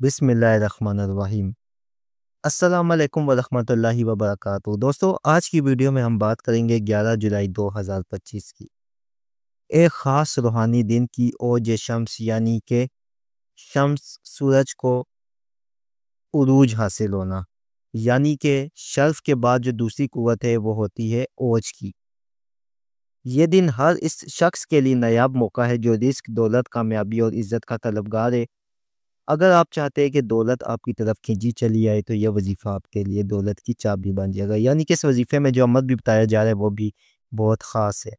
بسم اللہ الرحمن الرحیم۔ السلام علیکم ورحمۃ اللہ وبرکاتہ۔ دوستو، آج کی ویڈیو میں ہم بات کریں گے 11 جولائی 2025 کی ایک خاص روحانی دن کی اوج شمس، یعنی کہ شمس سورج کو عروج حاصل ہونا، یعنی کہ شرف کے بعد جو دوسری قوت ہے وہ ہوتی ہے اوج کی۔ یہ دن ہر اس شخص کے لیے نایاب موقع ہے جو رزق، دولت، کامیابی اور عزت کا طلبگار ہے۔ اگر آپ چاہتے ہیں کہ دولت آپ کی طرف کھینچی چلی آئے تو یہ وظیفہ آپ کے لیے دولت کی چابی بن جائے گا، یعنی کہ اس وظیفے میں جو عمل بھی بتایا جا رہا ہے وہ بھی بہت خاص ہے۔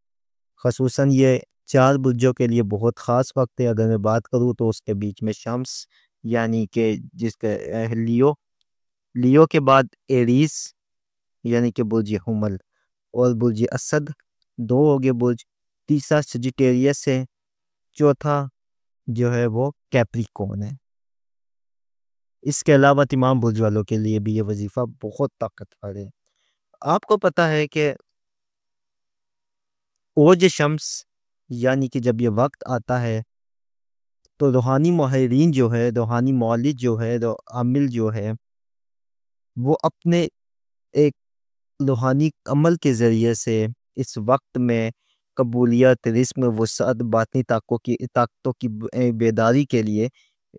خصوصاً یہ 4 برجوں کے لیے بہت خاص وقت ہے۔ اگر میں بات کروں تو اس کے بیچ میں شمس، یعنی کہ جس کا لیو کے بعد ایریس، یعنی کہ برج حمل اور برج اسد، 2 ہو گئے برج۔ تیسرا سجیٹیریس ہے، چوتھا جو ہے وہ کیپریکون ہے۔ اس کے علاوہ تمام برج والوں کے لیے بھی یہ وظیفہ بہت طاقتور ہے۔ آپ کو پتہ ہے کہ اوج شمس، یعنی کہ جب یہ وقت آتا ہے تو روحانی ماہرین جو ہے، روحانی معالج جو ہے، عامل جو ہے، وہ اپنے ایک روحانی عمل کے ذریعے سے اس وقت میں قبولیت، رزق، وسعت، باطنی طاقتوں کی بیداری کے لیے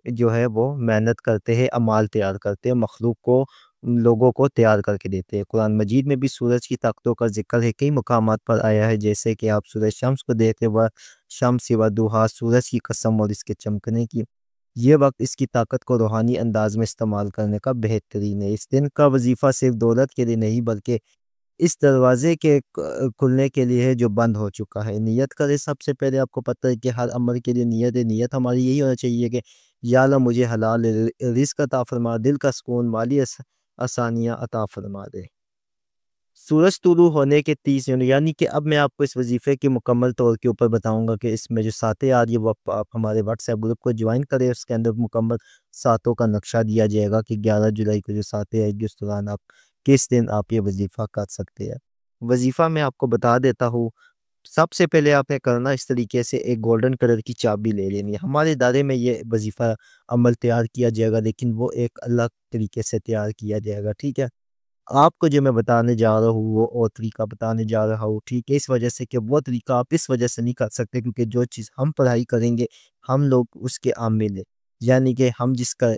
جو ہے وہ محنت کرتے ہیں، اعمال تیار کرتے ہیں، مخلوق کو، لوگوں کو تیار کر کے دیتے ہیں۔ قرآن مجید میں بھی سورج کی طاقتوں کا ذکر ہے، کئی مقامات پر آیا ہے، جیسے کہ آپ سورج شمس کو دیکھیں، وہ شمس و دوحا، سورج کی قسم اور اس کے چمکنے کی۔ یہ وقت اس کی طاقت کو روحانی انداز میں استعمال کرنے کا بہترین ہے۔ اس دن کا وظیفہ صرف دولت کے لیے نہیں بلکہ اس دروازے کے کھلنے کے لیے ہے جو بند ہو چکا ہے۔ نیت کرے، سب سے پہلے آپ کو پتہ ہے کہ ہر عمل کے لیے نیت ہے۔ نیت ہماری یہی ہونا چاہیے کہ یا اللہ مجھے حلال رزق عطا فرما، دل کا سکون، مالی آسانیاں عطا فرما دے۔ سورج طلوع ہونے کے 30 منٹ، یعنی کہ اب میں آپ کو اس وظیفے کے مکمل طور کے اوپر بتاؤں گا کہ اس میں جو ساتیں آ رہی ہے وہ آپ ہمارے واٹس ایپ گروپ کو جوائن کریں، اس کے اندر مکمل ساتوں کا نقشہ دیا جائے گا کہ 11 جولائی کو جو ساتیں آئے گی اس دوران آپ کس دن آپ یہ وظیفہ کر سکتے ہیں۔ وظیفہ میں آپ کو بتا دیتا ہوں۔ سب سے پہلے آپ نے کرنا اس طریقے سے ایک گولڈن کلر کی چابی لے لینی ہے۔ ہمارے ادارے میں یہ وظیفہ عمل تیار کیا جائے گا، لیکن وہ ایک الگ طریقے سے تیار کیا جائے گا، ٹھیک ہے؟ آپ کو جو میں بتانے جا رہا ہوں وہ اور طریقہ بتانے جا رہا ہوں، ٹھیک ہے؟ اس وجہ سے کہ وہ طریقہ آپ اس وجہ سے نہیں کر سکتے کیونکہ جو چیز ہم پڑھائی کریں گے ہم لوگ اس کے عامل ہیں، یعنی کہ ہم جس کا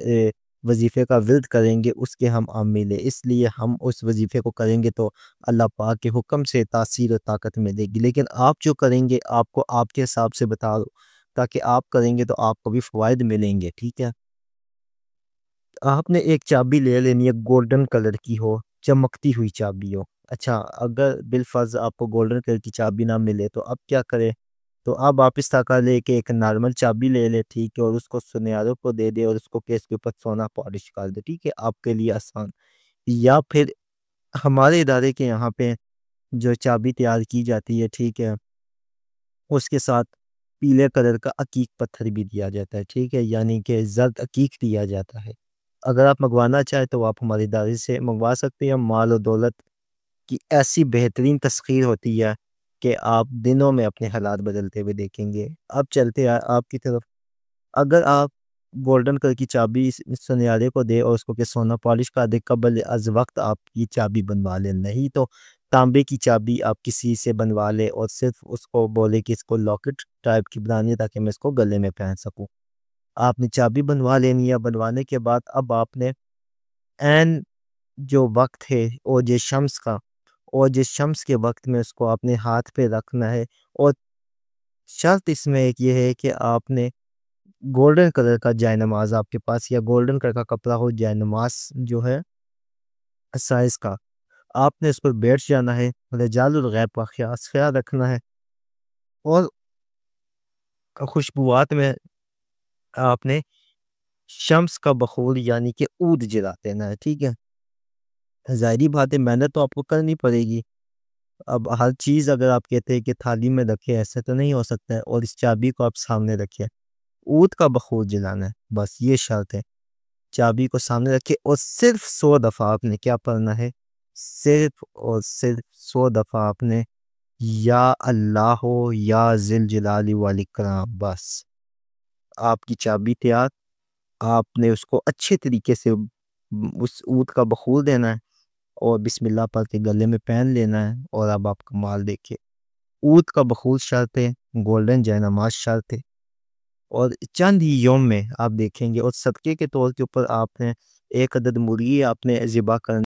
وظیفے کا ورد کریں گے اس کے ہم عامل ہیں، اس لیے ہم اس وظیفے کو کریں گے تو اللہ پاک کے حکم سے تاثیر و طاقت ملے گی، لیکن آپ جو کریں گے آپ کو آپ کے حساب سے بتا دو تاکہ آپ کریں گے تو آپ کو بھی فوائد ملیں گے، ٹھیک ہے؟ آپ نے ایک چابی لے لینی ہے، گولڈن کلر کی ہو، چمکتی ہوئی چابی ہو۔ اچھا، اگر بالفرض آپ کو گولڈن کلر کی چابی نہ ملے تو اب کیا کرے؟ تو اب آپ اس طرح لے کے ایک نارمل چابی لے لے، ٹھیک ہے، اور اس کو سنیاروں کو دے دے اور اس کو کیس کے اوپر سونا پالش کر دے، ٹھیک ہے؟ آپ کے لیے آسان۔ یا پھر ہمارے ادارے کے یہاں پہ جو چابی تیار کی جاتی ہے، ٹھیک ہے، اس کے ساتھ پیلے کلر کا عقیق پتھر بھی دیا جاتا ہے، ٹھیک ہے، یعنی کہ زرد عقیق دیا جاتا ہے۔ اگر آپ منگوانا چاہیں تو آپ ہماری ادارے سے منگوا سکتے ہیں۔ مال و دولت کی ایسی بہترین تسخیر ہوتی ہے کہ آپ دنوں میں اپنے حالات بدلتے ہوئے دیکھیں گے۔ اب چلتے ہیں آپ کی طرف۔ اگر آپ گولڈن کلر کی چابی سنیارے کو دے اور اس کو کہ سونا پالش کر دے، قبل از وقت آپ کی چابی بنوا لیں، نہیں تو تانبے کی چابی آپ کسی سے بنوا لے اور صرف اس کو بولے کہ اس کو لاکٹ ٹائپ کی بنانی ہے تاکہ میں اس کو گلے میں پہن سکوں۔ آپ نے چابی بنوا لینی ہے۔ بنوانے کے بعد اب آپ نے این جو وقت ہے اوج شمس کا، اوج شمس کے وقت میں اس کو اپنے ہاتھ پہ رکھنا ہے، اور شرط اس میں ایک یہ ہے کہ آپ نے گولڈن کلر کا جائے نماز آپ کے پاس یا گولڈن کلر کا کپڑا ہو، جائے نماز جو ہے سائز کا، آپ نے اس پر بیٹھ جانا ہے، رجال الغیب کا خیال رکھنا ہے، اور خوشبوات میں آپ نے شمس کا بخور یعنی کہ عود جلا دینا ہے، ٹھیک ہے؟ ظاہری بات ہے محنت تو آپ کو کرنی پڑے گی۔ اب ہر چیز اگر آپ کہتے ہیں کہ تھالی میں رکھے، ایسے تو نہیں ہو سکتا ہے، اور اس چابی کو آپ سامنے رکھیں، عود کا بخور جلانا ہے، بس یہ شرط ہے۔ چابی کو سامنے رکھے اور صرف 100 دفعہ آپ نے کیا پڑھنا ہے؟ صرف اور صرف 100 دفعہ آپ نے یا اللہ ہو یا ذل جلال والاکرام، بس آپ کی چابی تیار، آپ نے اس کو اچھے طریقے سے اس اونٹ کا بخور دینا ہے اور بسم اللہ پڑھ کے گلے میں پہن لینا ہے، اور اب آپ کا مال دیکھیں، اونٹ کا بخور شرط ہے، گولڈن جائے نماز شرط ہے، اور چند ہی یوم میں آپ دیکھیں گے، اور صدقے کے طور کے اوپر آپ نے ایک عدد مرغی آپ نے ذبح کرنا